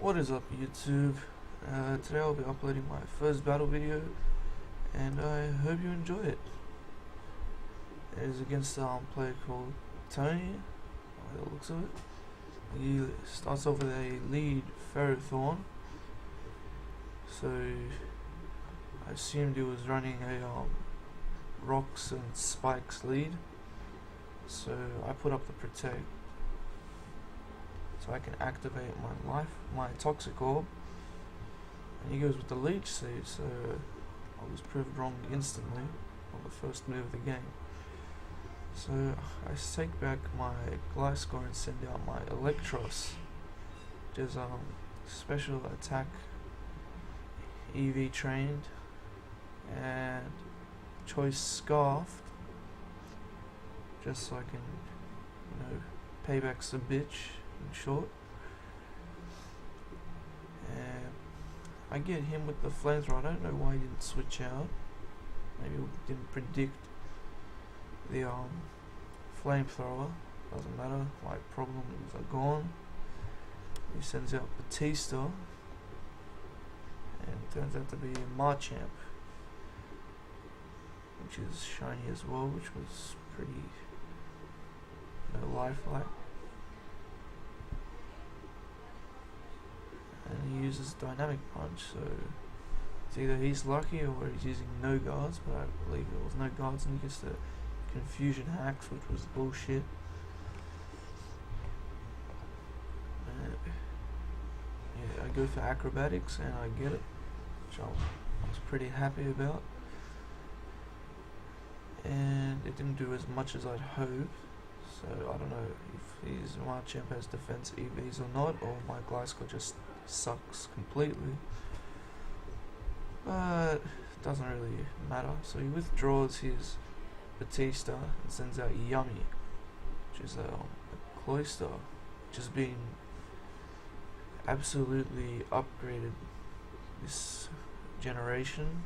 What is up, YouTube? Today I'll be uploading my first battle video, and I hope you enjoy it. It is against a player called Tony, by the looks of it. He starts off with a lead Ferrothorn, so I assumed he was running a rocks and spikes lead, so I put up the protect so I can activate my toxic orb, and he goes with the leech seed, so I was proved wrong instantly on the first move of the game. So I take back my Gliscor and send out my Electros, which is special attack EV trained, and choice Scarf, just so I can, pay back some bitch in short. And I get him with the flamethrower. I don't know why he didn't switch out. Maybe he didn't predict the flamethrower. Doesn't matter, my problems are gone. He sends out Batista, and it turns out to be a Machamp, which is shiny as well, which was pretty lifelike. And he uses Dynamic Punch, so it's either he's lucky or he's using no guards, but I believe there was no guards, and he gets the Confusion Hacks, which was bullshit. Yeah, I go for Acrobatics and I get it, which I was pretty happy about. And it didn't do as much as I'd hoped, so I don't know if his Machamp has defense EVs or not, or my Gliscor just sucks completely. But it doesn't really matter. So he withdraws his Batista and sends out Yummy, which is a Cloyster, which has been absolutely upgraded this generation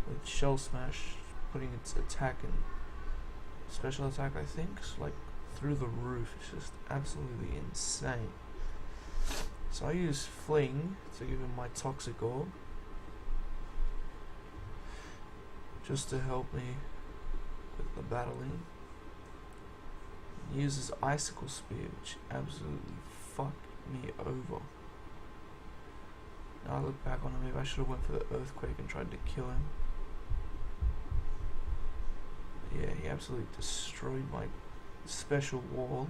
with Shell Smash, putting its attack and special attack, I think, like through the roof. It's just absolutely insane. So I use Fling to give him my Toxic Orb, just to help me with the battling. He uses Icicle Spear, which absolutely fucked me over. Now I look back on him, maybe I should have went for the Earthquake and tried to kill him. Yeah, he absolutely destroyed my special wall,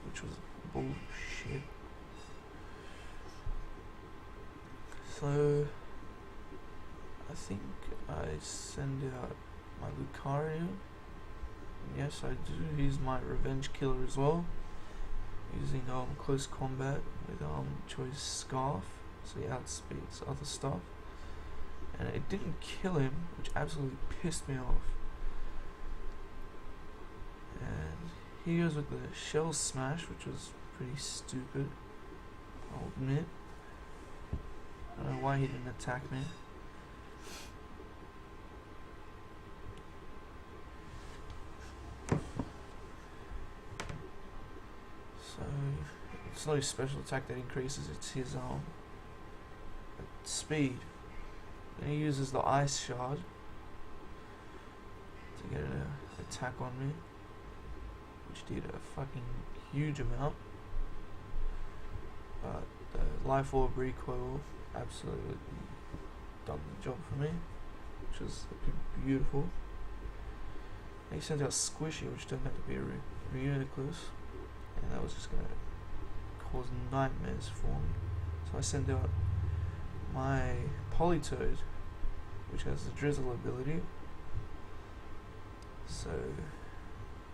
which was bullshit. So I think I send out my Lucario. Yes, I do. He's my Revenge Killer as well, using close combat with choice Scarf, so he outspeeds other stuff. And it didn't kill him, which absolutely pissed me off. And he goes with the Shell Smash, which was pretty stupid, I'll admit. I don't know why he didn't attack me. So it's not his special attack that increases, it's his speed. And he uses the Ice Shard to get an attack on me, which did a fucking huge amount. But the Life Orb recoil absolutely done the job for me, which was beautiful. And he sent out Squishy, which turned out to be a Reuniclus, and that was just going to cause nightmares for me. So I send out my Politoed, which has the Drizzle ability, so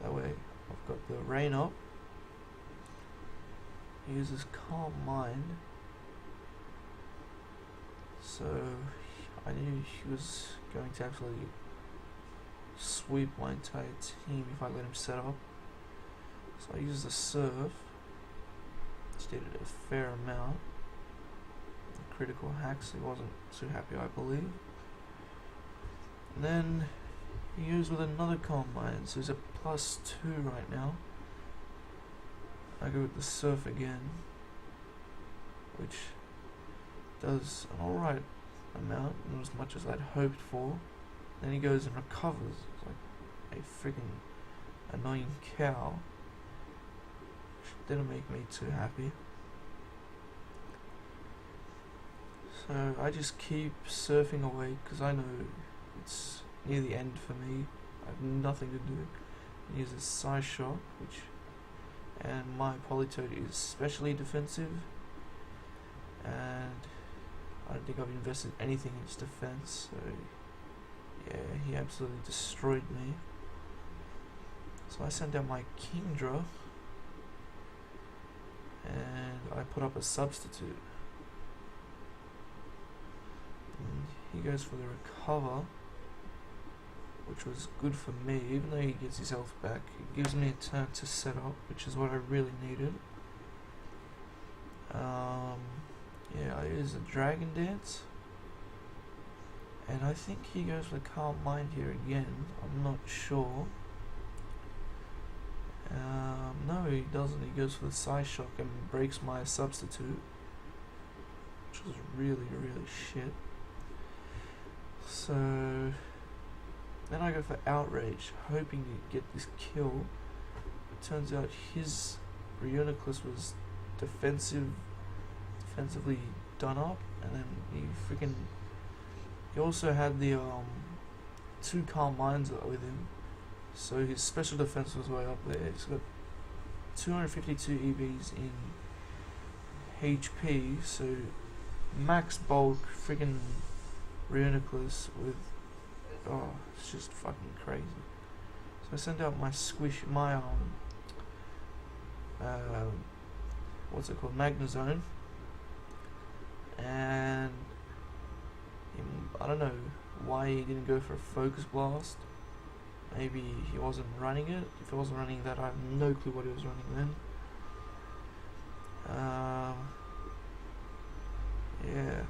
that way I've got the Rain up. He uses Calm Mind, so I knew he was going to absolutely sweep my entire team if I let him set up. So I used the Surf, which did a fair amount. The critical hacks, he wasn't too happy, I believe. And then he used with another Calm Mind, so he's at +2 right now. I go with the Surf again, which does an alright amount, not as much as I'd hoped for. Then he goes and recovers. It's like a freaking annoying cow. Which didn't make me too happy. So I just keep surfing away because I know it's near the end for me. I have nothing to do. He uses Psy Shock, and my Politoed is specially defensive, and I don't think I've invested anything in its defense, so yeah, he absolutely destroyed me. So I sent out my Kingdra, and I put up a substitute. And he goes for the recover, which was good for me. Even though he gets his health back, it gives me a turn to set up, which is what I really needed. Yeah, I use a Dragon Dance, and I think he goes for Calm Mind here again. I'm not sure. No, he doesn't. He goes for the Psy Shock and breaks my substitute, which was really, really shit. So then I go for Outrage, hoping to get this kill. It turns out his Reuniclus was defensively done up, and then he also had the 2 Calm Minds with him, so his special defense was way up there. He's got 252 EVs in HP, so max bulk freaking Reuniclus with, oh, it's just fucking crazy. So I send out my what's it called, Magnezone, and I don't know why he didn't go for a Focus Blast. Maybe he wasn't running it. If he wasn't running that, I have no clue what he was running then. Yeah.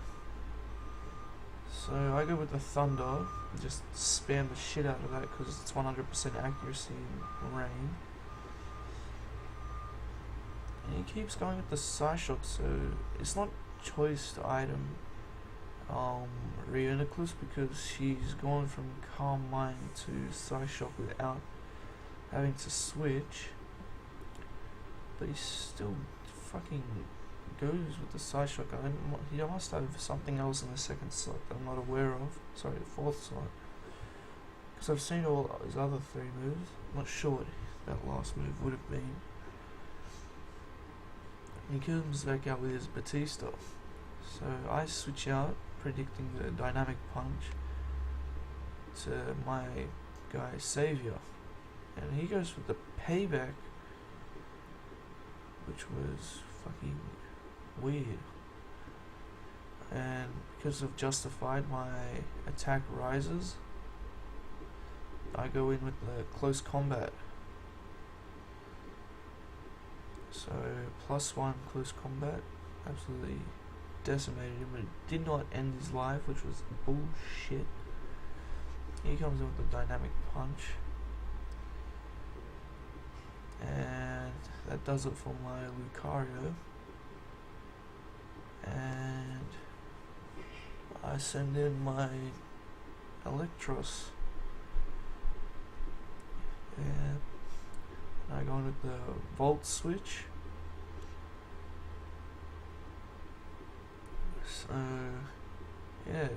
So I go with the Thunder, and just spam the shit out of that because it's 100% accuracy in rain. And he keeps going with the Psy Shock, so it's not choice to item Reuniclus, because she's gone from Calm Mind to Psy Shock without having to switch. But he still fucking goes with the Psy Shock. He must have something else in the second slot that I'm not aware of. Sorry, the fourth slot. Because I've seen all his other 3 moves. I'm not sure what that last move would have been. He comes back out with his Batista. So I switch out, predicting the Dynamic Punch to my guy Savior. And he goes with the Payback, which was fucking weird. And because of Justified, my attack rises. I go in with the Close Combat. So +1 Close Combat absolutely decimated him, but it did not end his life, which was bullshit. He comes in with the Dynamic Punch, and that does it for my Lucario. And I send in my Electros, and I go in with the Volt Switch. So yeah,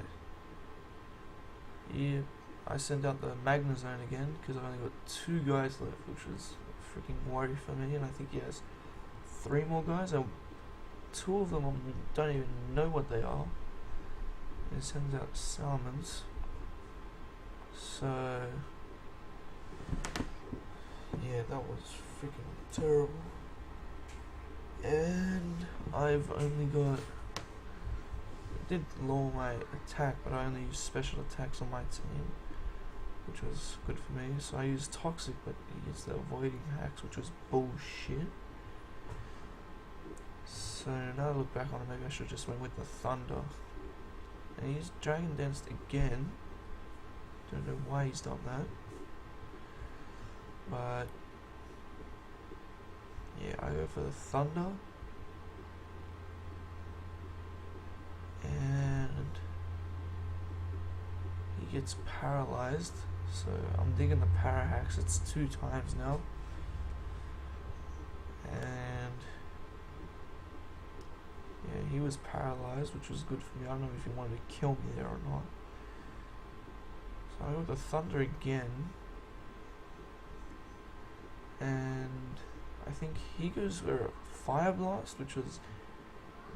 I send out the Magnezone again because I've only got 2 guys left, which was a freaking worry for me. And I think he has 3 more guys, and 2 of them I don't even know what they are. And he sends out Salamence. So yeah, that was freaking terrible. And I've only got, I did lower my attack, but I only used special attacks on my team, which was good for me. So I used Toxic, but he used the Avoiding Hacks, which was bullshit. So now I look back on it, maybe I should just went with the Thunder. And he used Dragon Danced again. Don't know why he's done that. But yeah, I go for the Thunder, gets paralyzed. So I'm digging the para hacks. It's 2 times now. And yeah, he was paralyzed, which was good for me. I don't know if he wanted to kill me there or not. So I got the thunder again. And I think he goes for a fire blast, which was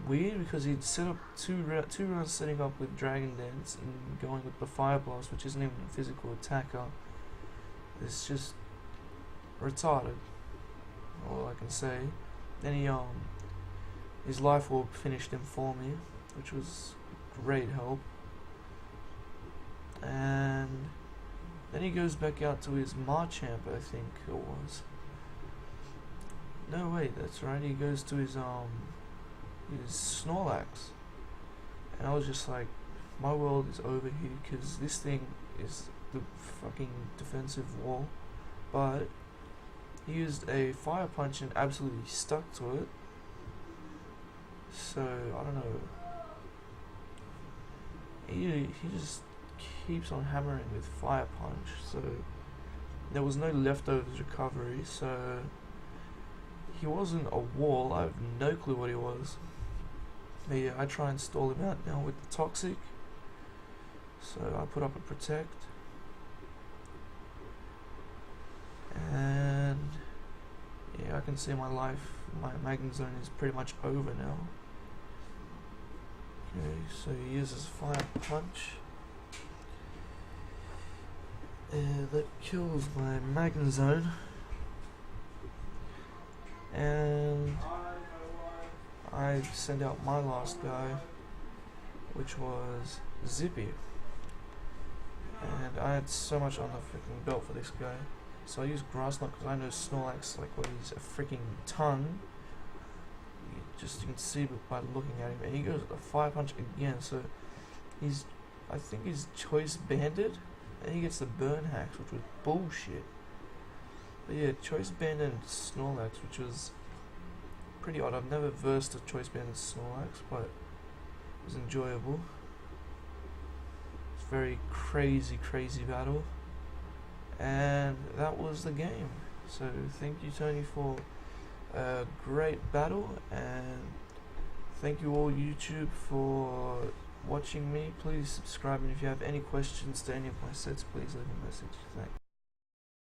weird because he'd set up two rounds setting up with Dragon Dance and going with the fire blast, which isn't even a physical attacker. It's just retarded, all I can say. Then he his life orb finished him for me, which was great help. And then he goes back out to his Marchamp, I think it was. No, wait, that's right. He goes to his Snorlax, and I was just like, my world is over here, because this thing is the fucking defensive wall. But he used a fire punch and absolutely stuck to it. So I don't know. He just keeps on hammering with fire punch. So there was no leftovers recovery. So he wasn't a wall. I have no clue what he was. But yeah, I try and stall him out now with the toxic. So I put up a protect. And yeah, I can see my Magnum Zone is pretty much over now. Okay, so he uses fire punch. And that kills my Magnum Zone. And I send out my last guy, which was Zippy. And I had so much on the freaking belt for this guy. So I used Grass Knot because I know Snorlax, like, what, he's a freaking ton. You can see by looking at him. And he goes with a fire punch again. So I think he's choice banded. And he gets the burn hacks, which was bullshit. But yeah, choice banded Snorlax, which was pretty odd. I've never versed a choice banded Snorlax, but it was enjoyable. It's a very crazy battle. And that was the game. So thank you, Tony, for a great battle, and thank you all YouTube for watching me. Please subscribe, and if you have any questions to any of my sets, please leave a message. Thanks.